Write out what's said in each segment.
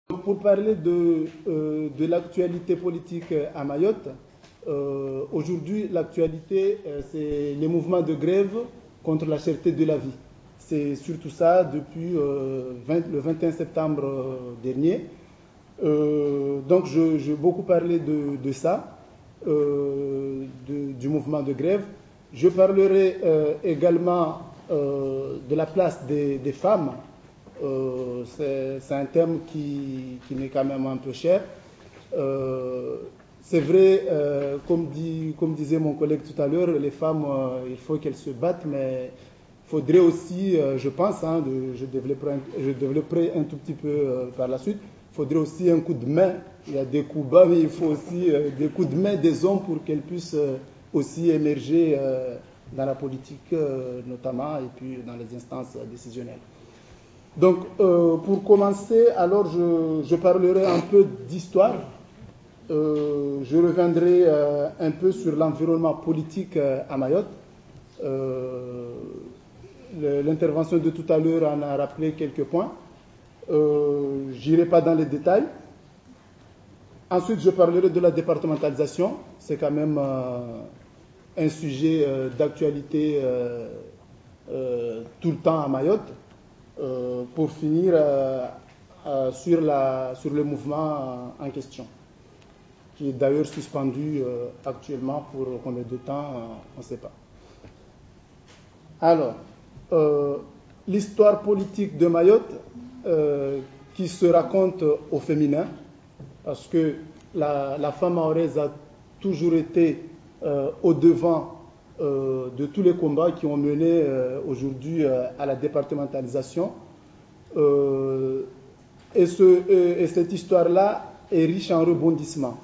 Pour parler de l'actualité politique à Mayotte, aujourd'hui, l'actualité, c'est les mouvements de grève contre la cherté de la vie. C'est surtout ça depuis le 21 septembre dernier. Donc, je vais beaucoup parler de ça, du mouvement de grève. Je parlerai également de la place des femmes. C'est un thème qui m'est quand même un peu cher. C'est vrai, comme disait mon collègue tout à l'heure, les femmes, il faut qu'elles se battent, mais il faudrait aussi, je pense, je développerai un tout petit peu par la suite, il faudrait aussi un coup de main. Il y a des coups bas, mais il faut aussi des coups de main des hommes pour qu'elles puissent aussi émerger dans la politique notamment et puis dans les instances décisionnelles. Donc, pour commencer, alors je parlerai un peu d'histoire. Je reviendrai un peu sur l'environnement politique à Mayotte. L'intervention de tout à l'heure en a rappelé quelques points. Je n'irai pas dans les détails. Ensuite, je parlerai de la départementalisation. C'est quand même un sujet d'actualité tout le temps à Mayotte. Pour finir sur le mouvement en question, qui est d'ailleurs suspendu actuellement pour combien de temps, on ne sait pas. Alors, l'histoire politique de Mayotte qui se raconte au féminin, parce que la femme mahoraise a toujours été au devant de tous les combats qui ont mené aujourd'hui à la départementalisation. Et cette histoire-là est riche en rebondissements.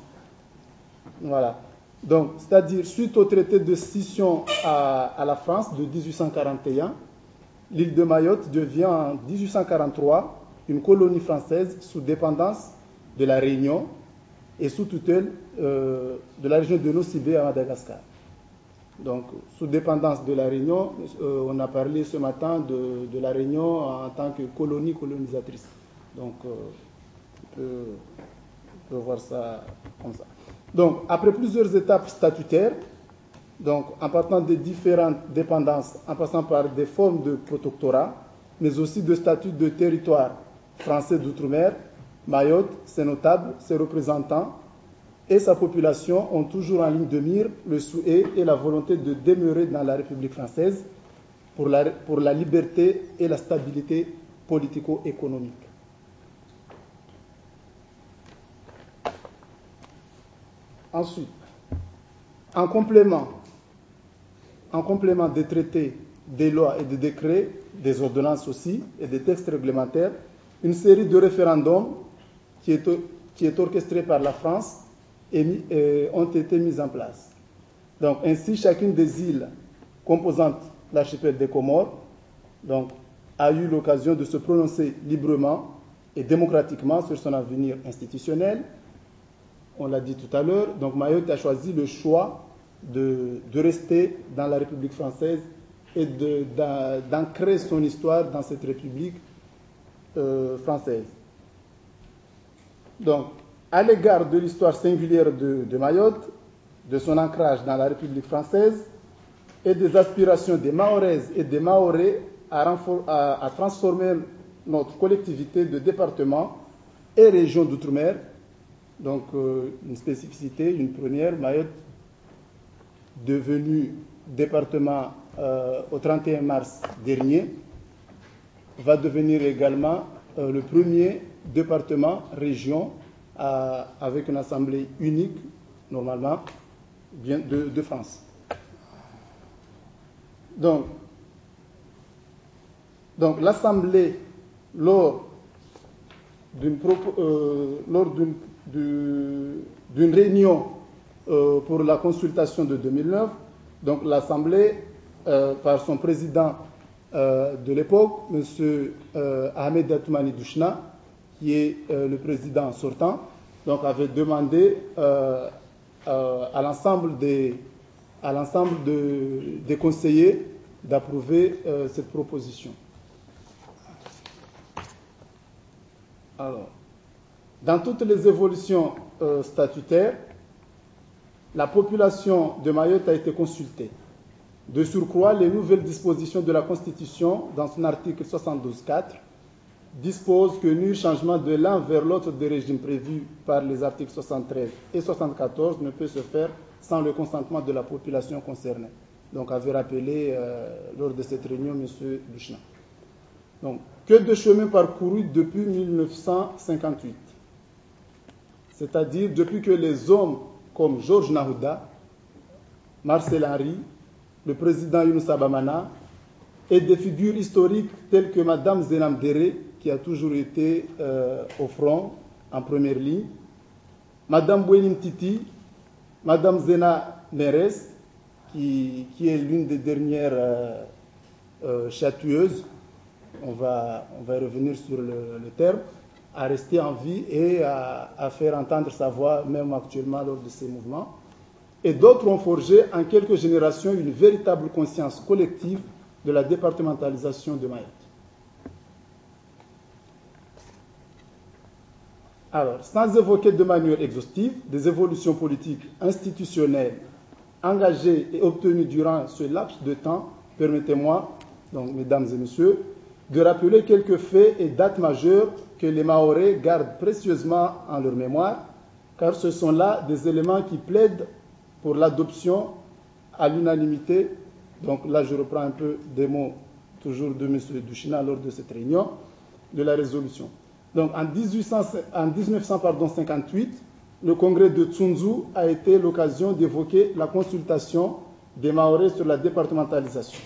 Voilà. Donc, c'est-à-dire, suite au traité de scission à la France de 1841, l'île de Mayotte devient en 1843 une colonie française sous dépendance de la Réunion et sous tutelle de la région de Nosy-Bé à Madagascar. Donc, sous dépendance de la Réunion, on a parlé ce matin de la Réunion en tant que colonie colonisatrice. Donc, on peut voir ça comme ça. Donc, après plusieurs étapes statutaires, donc en partant des différentes dépendances, en passant par des formes de protectorat, mais aussi de statut de territoire français d'outre-mer, Mayotte, ses notables, ses représentants et sa population ont toujours en ligne de mire le souhait et la volonté de demeurer dans la République française pour la liberté et la stabilité politico-économique. Ensuite, en complément des traités, des lois et des décrets, des ordonnances aussi et des textes réglementaires, une série de référendums qui est orchestrée par la France ont été mises en place. Donc, ainsi, chacune des îles composantes l'archipel des Comores a eu l'occasion de se prononcer librement et démocratiquement sur son avenir institutionnel. On l'a dit tout à l'heure, donc Mayotte a choisi le choix de rester dans la République française et d'ancrer son histoire dans cette République française. Donc, à l'égard de l'histoire singulière de Mayotte, de son ancrage dans la République française et des aspirations des Mahoraises et des Mahorais à transformer notre collectivité de département et région d'outre-mer, donc une spécificité, une première, Mayotte devenu département au 31 mars dernier, va devenir également le premier département région avec une assemblée unique, normalement, de France. Donc l'assemblée, lors d'une réunion pour la consultation de 2009, donc l'assemblée, par son président de l'époque, M. Ahmed Atoumani Douchna, qui est le président sortant, donc avait demandé à l'ensemble des conseillers d'approuver cette proposition. Alors, Dans toutes les évolutions statutaires, la population de Mayotte a été consultée. De surcroît, les nouvelles dispositions de la Constitution, dans son article 72.4, disposent que nul changement de l'un vers l'autre des régimes prévus par les articles 73 et 74 ne peut se faire sans le consentement de la population concernée. Donc, avait rappelé lors de cette réunion M. Duchna. Donc, que de chemin parcouru depuis 1958, c'est-à-dire depuis que les hommes comme Georges Nahouda, Marcel Henry, le président Younoussa Bamana et des figures historiques telles que Mme Zenam Déré, qui a toujours été au front, en première ligne, Mme Bouelim Titi, Mme Zena Neres, qui est l'une des dernières chatueuses, on va revenir sur le terme, à rester en vie et à faire entendre sa voix, même actuellement lors de ces mouvements. Et d'autres ont forgé en quelques générations une véritable conscience collective de la départementalisation de Mayotte. Alors, sans évoquer de manière exhaustive des évolutions politiques institutionnelles engagées et obtenues durant ce laps de temps, permettez-moi, donc, mesdames et messieurs, de rappeler quelques faits et dates majeures que les Mahorais gardent précieusement en leur mémoire, car ce sont là des éléments qui plaident pour l'adoption à l'unanimité. Donc là, je reprends un peu des mots toujours de M. Duchina lors de cette réunion, de la résolution. Donc en 1958, le congrès de Tsunzu a été l'occasion d'évoquer la consultation des Mahorais sur la départementalisation.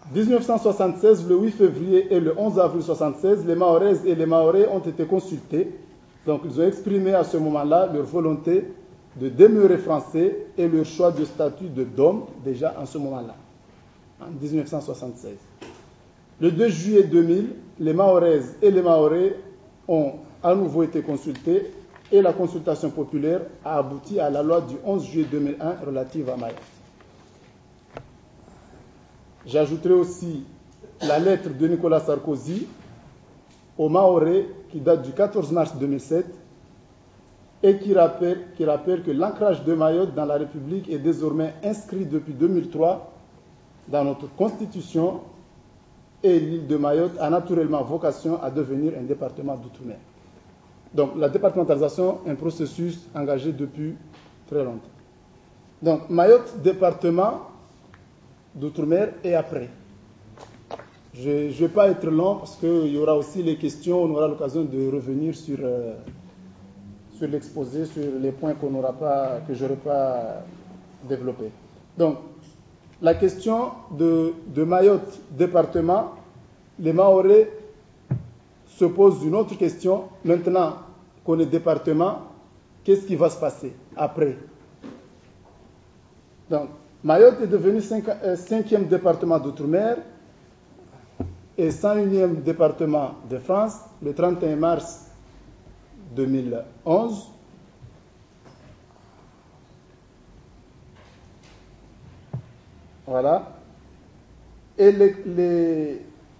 En 1976, le 8 février et le 11 avril 1976, les Mahoraises et les Mahorais ont été consultés. Donc ils ont exprimé à ce moment-là leur volonté de demeurer français et leur choix de statut de dôme déjà en ce moment-là, en 1976. Le 2 juillet 2000, les Mahoraises et les Mahorais ont à nouveau été consultés et la consultation populaire a abouti à la loi du 11 juillet 2001 relative à Mayotte. J'ajouterai aussi la lettre de Nicolas Sarkozy aux Mahorais qui date du 14 mars 2007 et qui rappelle que l'ancrage de Mayotte dans la République est désormais inscrit depuis 2003 dans notre Constitution et l'île de Mayotte a naturellement vocation à devenir un département d'outre-mer. Donc la départementalisation est un processus engagé depuis très longtemps. Donc Mayotte, département d'outre-mer et après. Je ne vais pas être long parce qu'il y aura aussi les questions, on aura l'occasion de revenir sur l'exposé, sur les points que je n'aurai pas développés. Donc, la question de Mayotte, département, les Mahorais se posent une autre question. Maintenant qu'on est département, qu'est-ce qui va se passer après? Donc, Mayotte est devenu 5e département d'outre-mer et 101e département de France le 31 mars 2011. Voilà. Et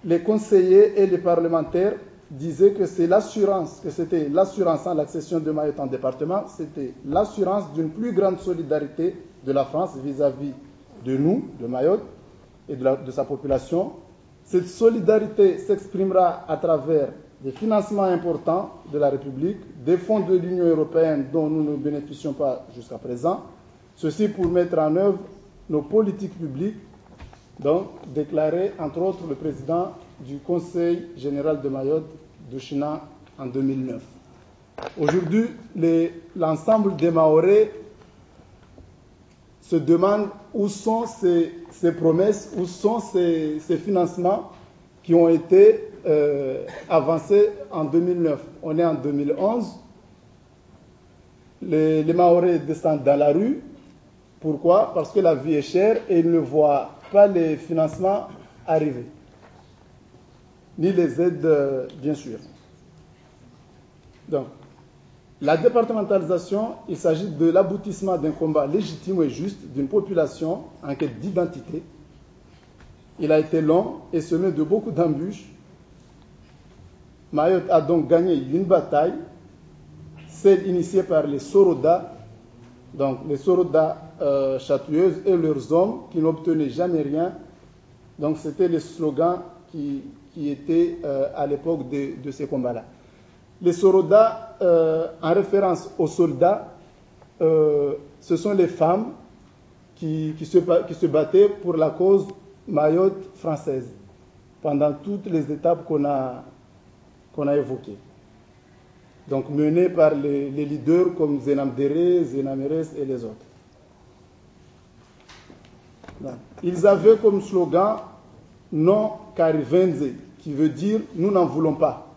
les conseillers et les parlementaires disaient que c'était l'assurance à l'accession de Mayotte en département, c'était l'assurance d'une plus grande solidarité de la France vis-à-vis de nous, de Mayotte, et de sa population. Cette solidarité s'exprimera à travers des financements importants de la République, des fonds de l'Union européenne dont nous ne bénéficions pas jusqu'à présent, ceci pour mettre en œuvre nos politiques publiques, donc déclaré entre autres le président du Conseil général de Mayotte, Duchina, en 2009. Aujourd'hui, l'ensemble des Mahorais se demandent où sont ces promesses, où sont ces financements qui ont été avancés en 2009. On est en 2011. Les Mahorais descendent dans la rue. Pourquoi? Parce que la vie est chère et ils ne voient pas les financements arriver, ni les aides, bien sûr. Donc, la départementalisation, il s'agit de l'aboutissement d'un combat légitime et juste d'une population en quête d'identité. Il a été long et semé de beaucoup d'embûches, Mayotte a donc gagné une bataille, celle initiée par les Soroda, donc les Soroda chatouilleuses et leurs hommes qui n'obtenaient jamais rien. Donc c'était le slogan qui était à l'époque de ces combats-là. Les Soroda, en référence aux soldats, ce sont les femmes qui se battaient pour la cause Mayotte française pendant toutes les étapes qu'on a évoquées. Donc menées par les leaders comme Zenamdere, Zenameres et les autres. Ils avaient comme slogan non carivenze, qui veut dire nous n'en voulons pas.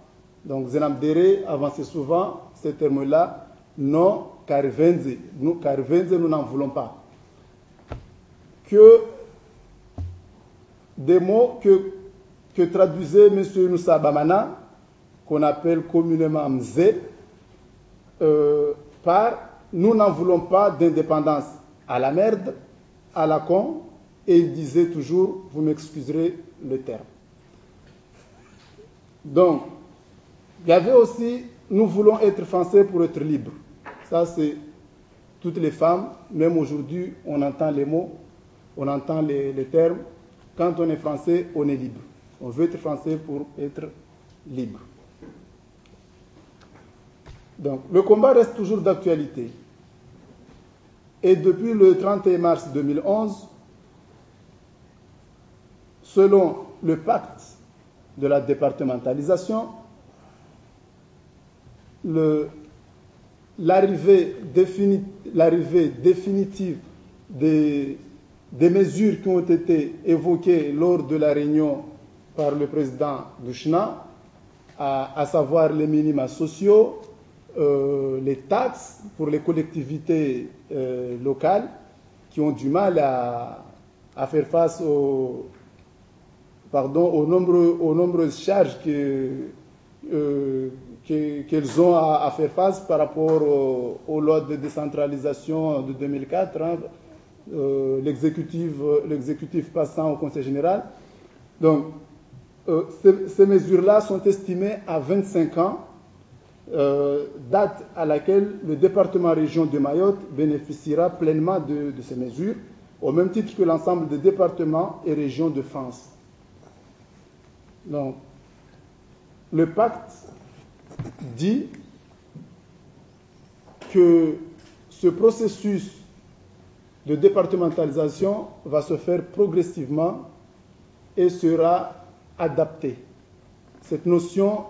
Donc Zenamdere avançait souvent ce terme-là, non carivenze, nous n'en voulons pas. Que des mots que traduisait M. Nusa Bamana, qu'on appelle communément Mzé, par nous n'en voulons pas d'indépendance à la merde, à la con, et il disait toujours, vous m'excuserez le terme. Donc, il y avait aussi, nous voulons être français pour être libres. Ça, c'est toutes les femmes, même aujourd'hui, on entend les mots, on entend les termes. Quand on est français, on est libre. On veut être français pour être libre. Donc, le combat reste toujours d'actualité. Et depuis le 31 mars 2011, selon le pacte de la départementalisation, l'arrivée définitive des mesures qui ont été évoquées lors de la réunion par le président Douchna, à savoir les minima sociaux, les taxes pour les collectivités locales qui ont du mal à faire face aux nombreuses charges qu'elles ont à faire face par rapport aux lois de décentralisation de 2004, l'exécutif passant au Conseil général. Donc, ces mesures-là sont estimées à 25 ans, date à laquelle le département-région de Mayotte bénéficiera pleinement de ces mesures, au même titre que l'ensemble des départements et régions de France. Donc, le pacte dit que ce processus de départementalisation va se faire progressivement et sera adapté. Cette notion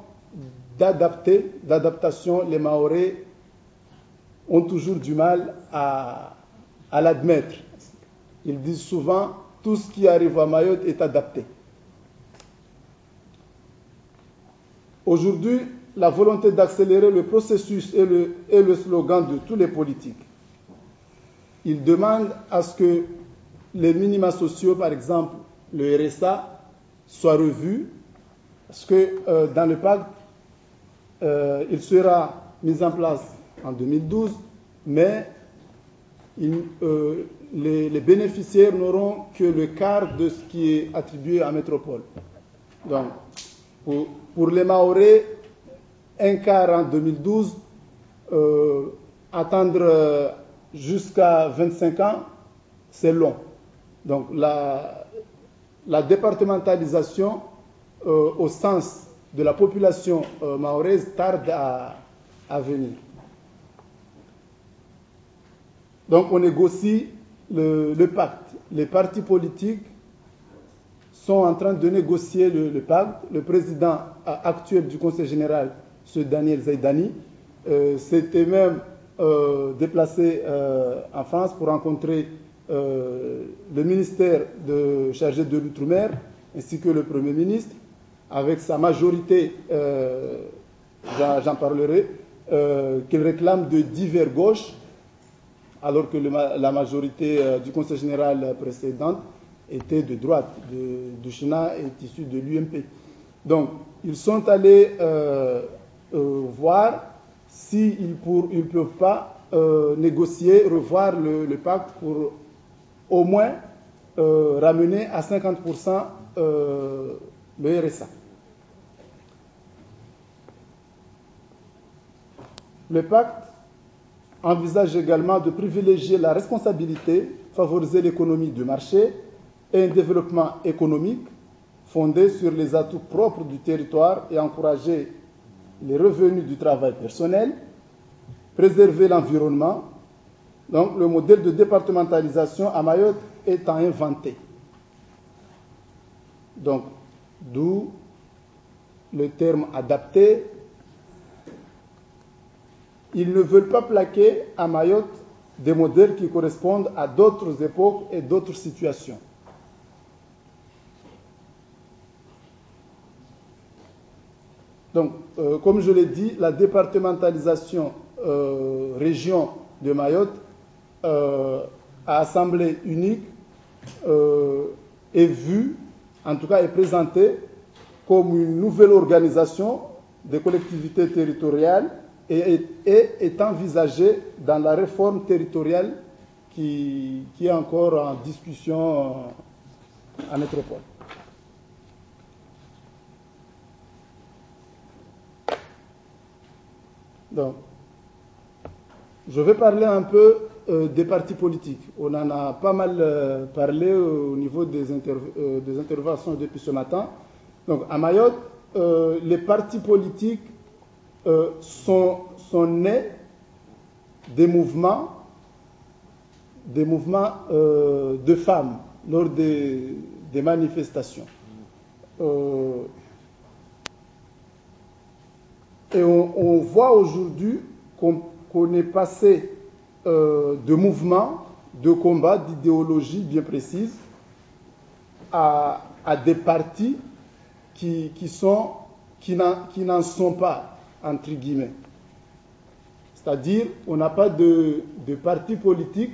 d'adaptation, les Mahorais ont toujours du mal à l'admettre. Ils disent souvent tout ce qui arrive à Mayotte est adapté. Aujourd'hui, la volonté d'accélérer le processus est le slogan de tous les politiques. Ils demandent à ce que les minima sociaux, par exemple le RSA, soient revus, parce que dans le pacte, il sera mis en place en 2012, mais les bénéficiaires n'auront que le quart de ce qui est attribué à métropole. Donc, pour les Mahorais, un quart en 2012, attendre jusqu'à 25 ans, c'est long. Donc la départementalisation au sens de la population mahoraise tarde à venir. Donc on négocie le pacte. Les partis politiques sont en train de négocier le pacte. Le président actuel du Conseil général, M. Daniel Zaidani, s'était même déplacé en France pour rencontrer le ministère chargé de l'Outre-mer ainsi que le Premier ministre, avec sa majorité, j'en parlerai, qu'il réclame de divers gauche, alors que la majorité du Conseil général précédente était de droite. Douchna est issu de l'UMP. Donc, ils sont allés voir s'ils ne peuvent pas négocier, revoir le pacte pour au moins ramener à 50% le RSA. Le pacte envisage également de privilégier la responsabilité, favoriser l'économie de marché et un développement économique fondé sur les atouts propres du territoire et encourager les revenus du travail personnel, préserver l'environnement. Donc, le modèle de départementalisation à Mayotte étant inventé. Donc, d'où le terme adapté. Ils ne veulent pas plaquer à Mayotte des modèles qui correspondent à d'autres époques et d'autres situations. Donc, comme je l'ai dit, la départementalisation région de Mayotte à assemblée unique est vue, en tout cas est présentée comme une nouvelle organisation des collectivités territoriales et est envisagée dans la réforme territoriale qui est encore en discussion en métropole. Donc, je vais parler un peu des partis politiques. On en a pas mal parlé au niveau des interventions depuis ce matin. Donc, à Mayotte, les partis politiques sont nés des mouvements de femmes lors des manifestations. Et on voit aujourd'hui qu'on est passé de mouvements, de combats, d'idéologies bien précises à des partis qui n'en sont pas, entre guillemets. C'est-à-dire, on n'a pas de parti politique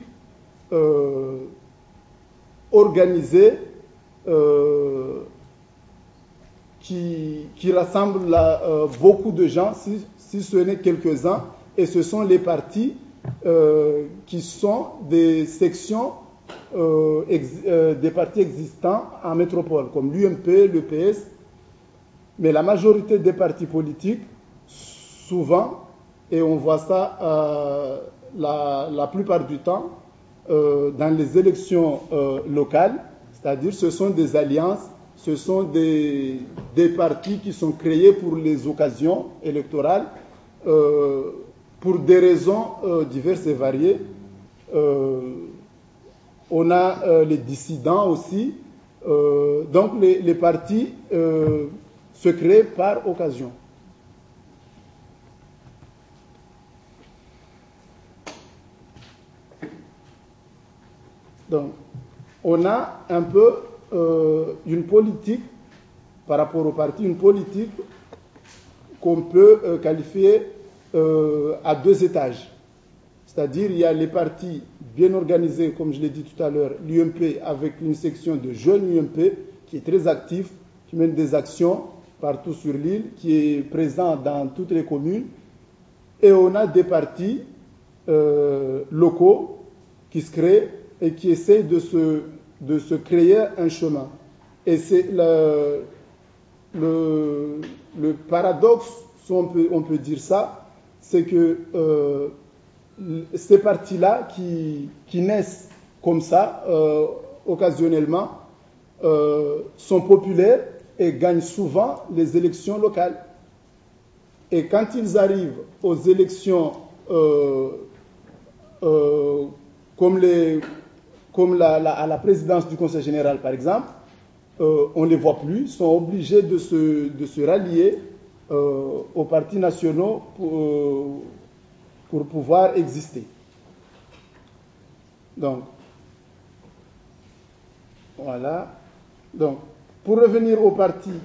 organisé qui rassemble beaucoup de gens, si ce n'est quelques-uns, et ce sont les partis qui sont des sections des partis existants en métropole, comme l'UMP, le PS. Mais la majorité des partis politiques, souvent, et on voit ça la plupart du temps, dans les élections locales, c'est-à-dire ce sont des alliances, ce sont des partis qui sont créés pour les occasions électorales, pour des raisons diverses et variées. On a les dissidents aussi. Donc les partis se créent par occasion. Donc, on a un peu une politique, par rapport aux partis, une politique qu'on peut qualifier à deux étages. C'est-à-dire, il y a les partis bien organisés, comme je l'ai dit tout à l'heure, l'UMP avec une section de jeunes UMP qui est très actif, qui mène des actions partout sur l'île, qui est présent dans toutes les communes. Et on a des partis locaux qui se créent et qui essayent de se créer un chemin. Et c'est le paradoxe, si on peut dire ça, c'est que ces partis-là qui naissent comme ça, occasionnellement, sont populaires et gagnent souvent les élections locales. Et quand ils arrivent aux élections à la présidence du Conseil général, par exemple, on ne les voit plus, sont obligés de se rallier aux partis nationaux pour pouvoir exister. Donc, voilà. Donc, pour revenir aux partis,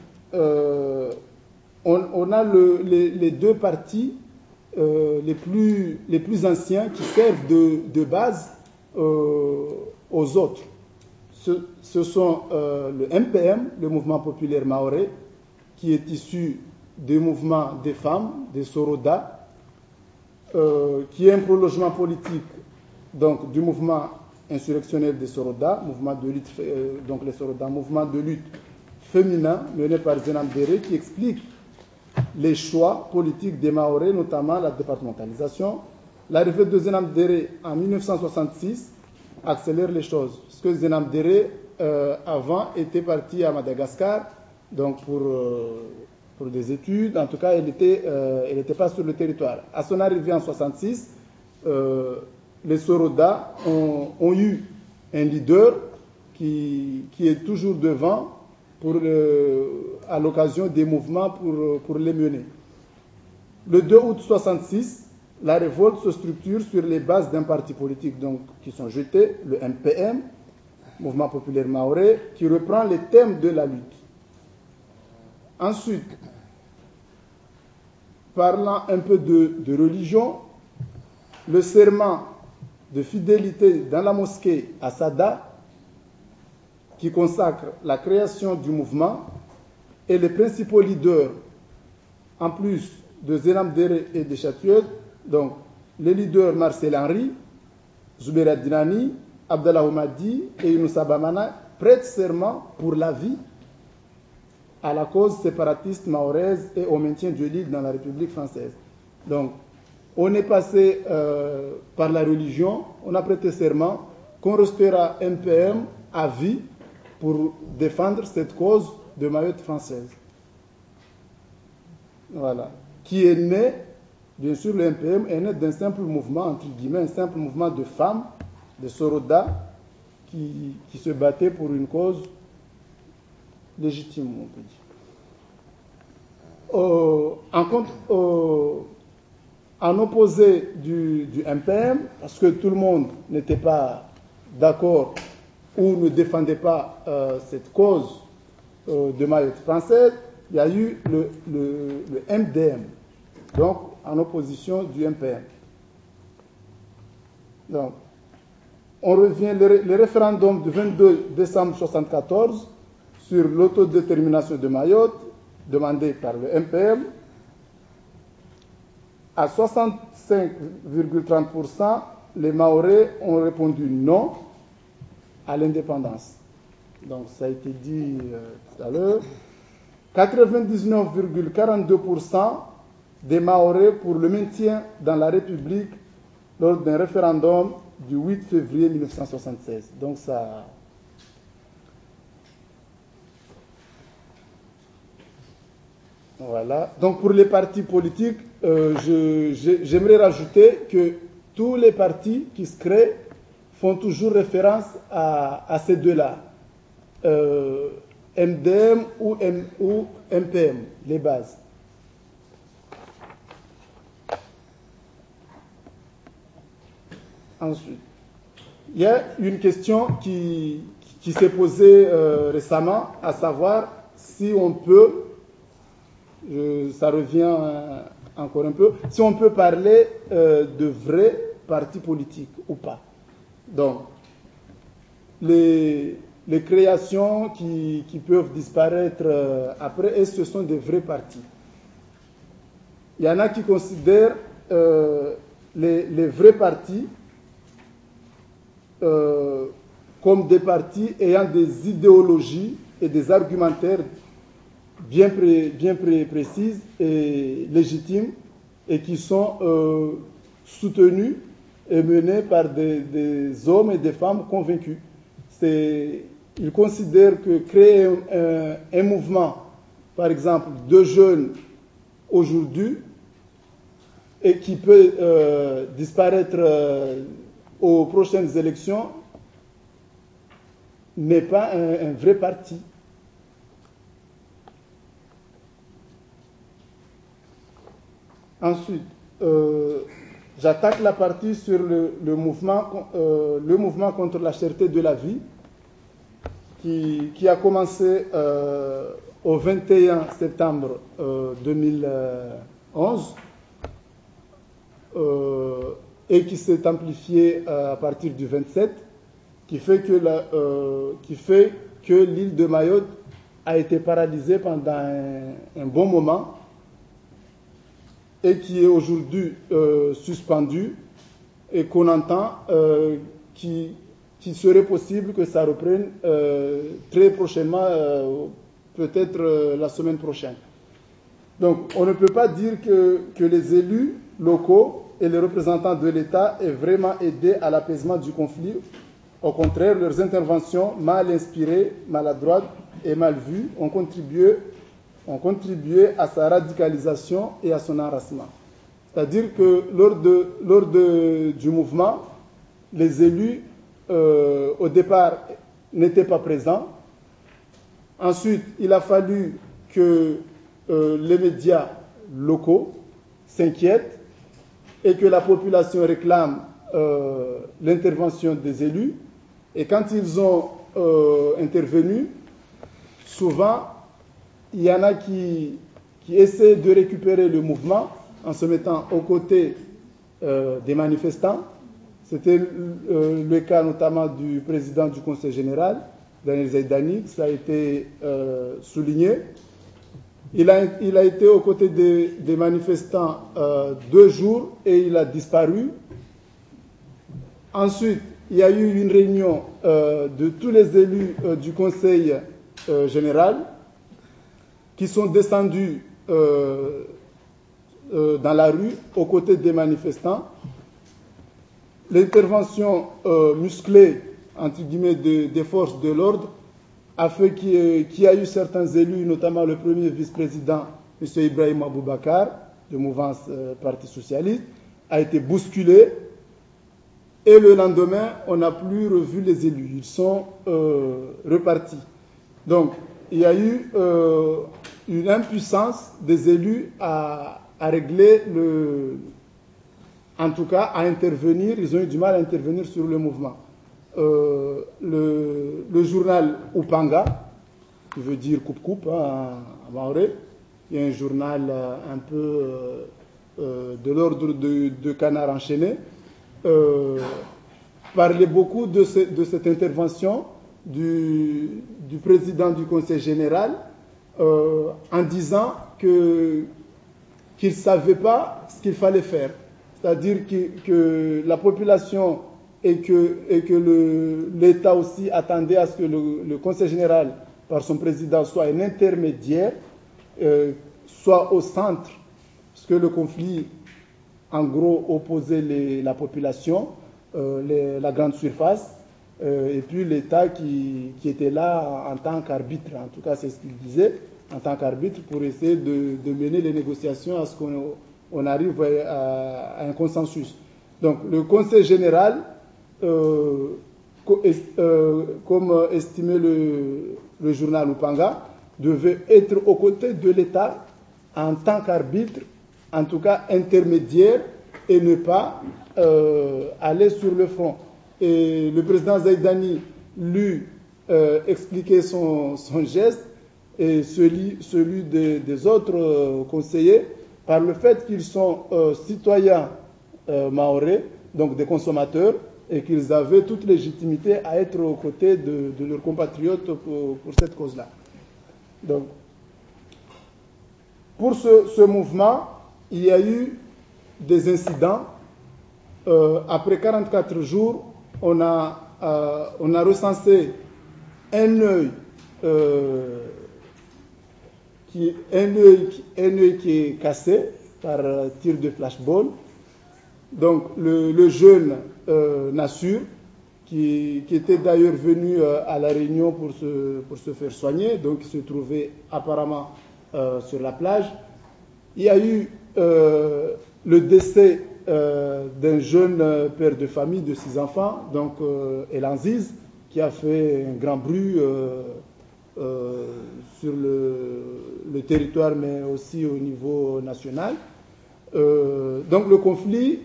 on a les deux partis les plus anciens qui servent de base aux autres. Ce sont le MPM, le Mouvement populaire mahorais, qui est issu des mouvements des femmes, des Soroda, qui est un prolongement politique donc, du mouvement insurrectionnel des Soroda, mouvement de lutte, mouvement de lutte féminin mené par Zenam Dere, qui explique les choix politiques des Mahorais, notamment la départementalisation. L'arrivée de Zenam Dere en 1966 accélère les choses, parce que Zenam Dere, avant, était parti à Madagascar, donc pour des études. En tout cas, elle n'était pas sur le territoire. À son arrivée en 1966, les Soroda ont eu un leader qui est toujours devant à l'occasion des mouvements pour les mener. Le 2 août 1966, la révolte se structure sur les bases d'un parti politique donc, qui sont jetés, le MPM, Mouvement populaire mahorais, qui reprend les thèmes de la lutte. Ensuite, parlant un peu de religion, le serment de fidélité dans la mosquée à Sada, qui consacre la création du mouvement, et les principaux leaders, en plus de Zenam Dere et de Chatieux, donc les leaders Marcel Henry, Zoubeir Dinani, Abdallah Oumadi et Younoussa Bamana prêtent serment pour la vie à la cause séparatiste mahoraise et au maintien de l'île dans la République française. Donc, on est passé par la religion, on a prêté serment qu'on restera MPM à vie pour défendre cette cause de Mayotte française. Voilà. Qui est né, bien sûr, le MPM est né d'un simple mouvement, entre guillemets, un simple mouvement de femmes, de Soroda, qui se battaient pour une cause légitime, on peut dire. En opposé du MPM, parce que tout le monde n'était pas d'accord ou ne défendait pas cette cause de Mayotte française, il y a eu le MDM, donc en opposition du MPM. Donc, on revient, le référendum du 22 décembre 1974 sur l'autodétermination de Mayotte, demandé par le MPM, à 65,30%, les Mahorais ont répondu non à l'indépendance. Donc, ça a été dit tout à l'heure. 99,42% des Mahorais pour le maintien dans la République lors d'un référendum du 8 février 1976. Donc, ça. Voilà. Donc, pour les partis politiques, j'aimerais rajouter que tous les partis qui se créent font toujours référence à ces deux-là. MDM ou MPM, les bases. Ensuite, il y a une question qui s'est posée récemment, à savoir si on peut, ça revient encore un peu, si on peut parler de vrais partis politiques ou pas. Donc, les créations qui peuvent disparaître après, est-ce que ce sont des vrais partis? Il y en a qui considèrent les vrais partis comme des partis ayant des idéologies et des argumentaires bien précises et légitimes et qui sont soutenus et menés par des hommes et des femmes convaincus. Ils considèrent que créer un mouvement, par exemple, de jeunes aujourd'hui, et qui peut disparaître aux prochaines élections, n'est pas un vrai parti. Ensuite, j'attaque la partie sur le mouvement contre la cherté de la vie, qui a commencé au 21 septembre 2011 et qui s'est amplifié à partir du 27, qui fait que l'île de Mayotte a été paralysée pendant un bon moment et qui est aujourd'hui suspendue et qu'on entend qu'il serait possible que ça reprenne très prochainement, peut-être la semaine prochaine. Donc, on ne peut pas dire que les élus locaux et les représentants de l'État aient vraiment aidé à l'apaisement du conflit. Au contraire, leurs interventions mal inspirées, maladroites et mal vues ont contribué à sa radicalisation et à son enracinement. C'est-à-dire que lors du mouvement, les élus, au départ, n'étaient pas présents. Ensuite, il a fallu que les médias locaux s'inquiètent et que la population réclame l'intervention des élus. Et quand ils ont intervenu, souvent, il y en a qui essaient de récupérer le mouvement en se mettant aux côtés des manifestants. C'était le cas notamment du président du Conseil général, Daniel Zaidani, ça a été souligné. Il a été aux côtés des manifestants 2 jours et il a disparu. Ensuite, il y a eu une réunion de tous les élus du Conseil général qui sont descendus dans la rue aux côtés des manifestants. L'intervention musclée, entre guillemets, des forces de l'ordre a fait qu'il y a eu certains élus, notamment le premier vice-président, M. Ibrahim Aboubakar, de mouvance Parti socialiste, a été bousculé. Et le lendemain, on n'a plus revu les élus. Ils sont repartis. Donc, il y a eu une impuissance des élus à régler en tout cas, à intervenir. Ils ont eu du mal à intervenir sur le mouvement. Le journal Upanga, qui veut dire coupe-coupe en maoré, il y a un journal un peu de l'ordre de Canard enchaîné, parlait beaucoup de cette intervention du président du Conseil général en disant qu'il ne savait pas ce qu'il fallait faire. C'est-à-dire que la population et que l'État aussi attendait à ce que le Conseil général, par son président, soit un intermédiaire, soit au centre, parce que le conflit, en gros, opposait la population, la grande surface, et puis l'État qui était là en tant qu'arbitre. En tout cas, c'est ce qu'il disait, en tant qu'arbitre, pour essayer de mener les négociations à ce qu'on arrive à un consensus. Donc, le Conseil général, comme estimait le journal Upanga, devait être aux côtés de l'État en tant qu'arbitre, en tout cas intermédiaire, et ne pas aller sur le front. Et le président Zaidani lui expliquait son geste et celui des autres conseillers par le fait qu'ils sont citoyens mahorais, donc des consommateurs, et qu'ils avaient toute légitimité à être aux côtés de leurs compatriotes pour cette cause-là. Donc, pour ce mouvement, il y a eu des incidents. Après 44 jours, on a recensé un œil qui est cassé par tir de flashball. Donc le jeune Nassur, qui était d'ailleurs venu à la Réunion pour se faire soigner, donc il se trouvait apparemment sur la plage. Il y a eu le décès d'un jeune père de famille de 6 enfants, donc Elanziz, qui a fait un grand bruit sur le territoire, mais aussi au niveau national. Donc le conflit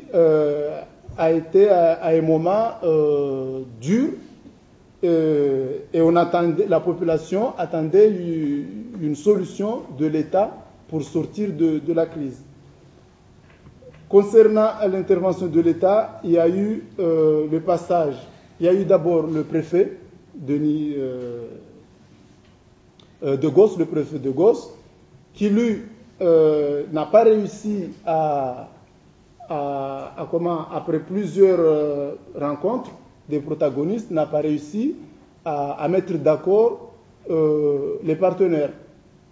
a été à un moment dur et la population attendait une solution de l'État pour sortir de la crise. Concernant l'intervention de l'État, il y a eu le passage. Il y a eu d'abord le préfet, Denis de Gosse, le préfet de Gosse, qui lui n'a pas réussi après plusieurs rencontres des protagonistes, n'a pas réussi à mettre d'accord les partenaires.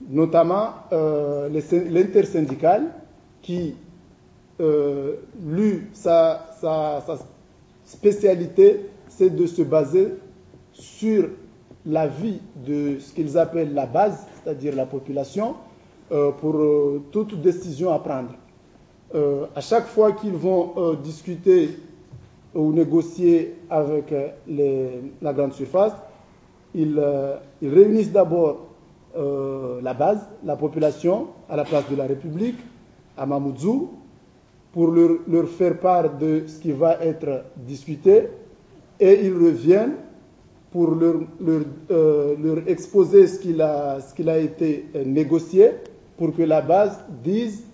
notamment l'intersyndicale qui, lui, sa spécialité, c'est de se baser sur l'avis de ce qu'ils appellent la base, c'est-à-dire la population, pour toute décision à prendre. À chaque fois qu'ils vont discuter ou négocier avec la grande surface, ils réunissent d'abord la base, la population, à la place de la République, à Mamoudzou, pour leur faire part de ce qui va être discuté, et ils reviennent pour leur exposer ce qu'il a été négocié, pour que la base dise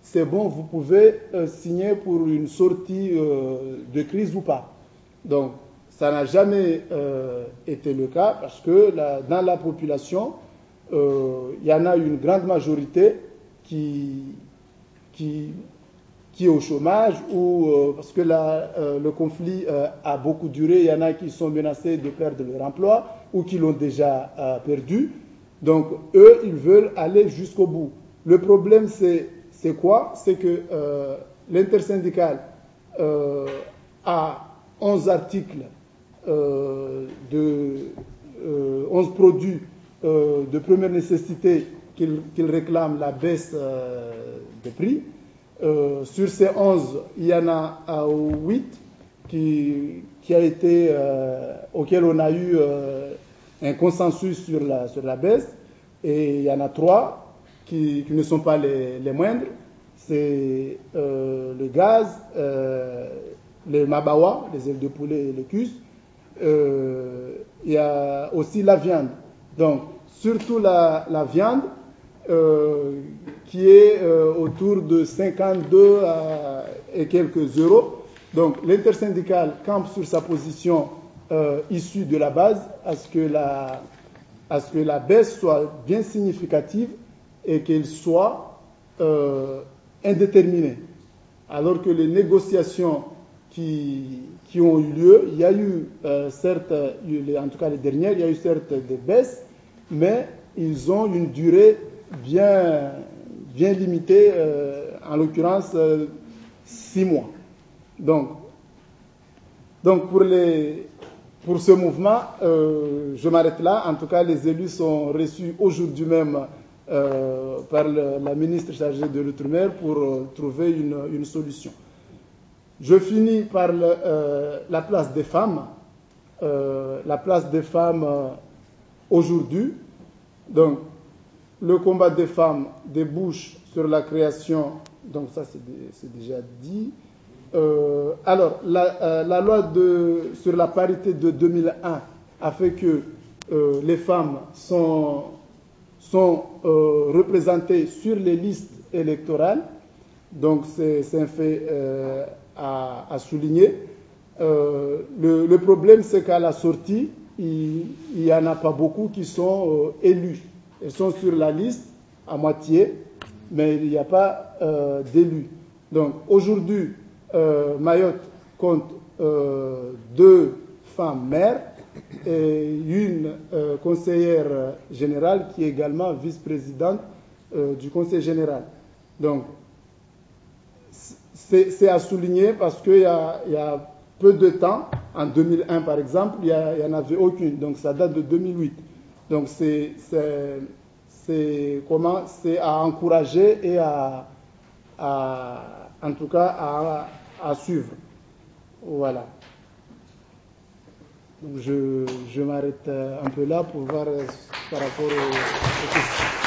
c'est bon, vous pouvez signer pour une sortie de crise ou pas. Donc, ça n'a jamais été le cas parce que dans la population, il y en a une grande majorité qui est au chômage ou parce que le conflit a beaucoup duré, il y en a qui sont menacés de perdre leur emploi ou qui l'ont déjà perdu. Donc, eux, ils veulent aller jusqu'au bout. Le problème, c'est quoi? C'est que l'intersyndicale a 11 articles, 11 produits de première nécessité qu'il réclame la baisse des prix. Sur ces 11, il y en a 8 auxquels on a eu un consensus sur la baisse, et il y en a 3 qui ne sont pas les moindres. C'est le gaz, les mabawa, les ailes de poulet et les cuisses. Il y a aussi la viande. Donc, surtout la viande, qui est autour de 52 et quelques euros. Donc, l'intersyndicale campe sur sa position issue de la base à ce que la baisse soit bien significative et qu'elle soit indéterminée. Alors que les négociations qui ont eu lieu, il y a eu certes, en tout cas les dernières, il y a eu certes des baisses, mais ils ont une durée bien limitée, en l'occurrence 6 mois. Donc pour ce mouvement, je m'arrête là. En tout cas, les élus sont reçus aujourd'hui même par la ministre chargée de l'Outre-mer pour trouver une solution. Je finis par la place des femmes. La place des femmes aujourd'hui. Donc, le combat des femmes débouche sur la création, donc ça c'est déjà dit. Alors, la loi sur la parité de 2001 a fait que les femmes sont représentées sur les listes électorales. Donc, c'est un fait à souligner. Le problème, c'est qu'à la sortie, il n'y en a pas beaucoup qui sont élus. Elles sont sur la liste à moitié, mais il n'y a pas d'élus. Donc, aujourd'hui, Mayotte compte 2 femmes maires et une conseillère générale qui est également vice-présidente du conseil général. Donc, c'est à souligner parce qu'il y a peu de temps, en 2001 par exemple, il n'y en avait aucune. Donc, ça date de 2008. Donc, c'est à encourager et en tout cas à suivre. Voilà. Donc je m'arrête un peu là pour voir par rapport aux questions.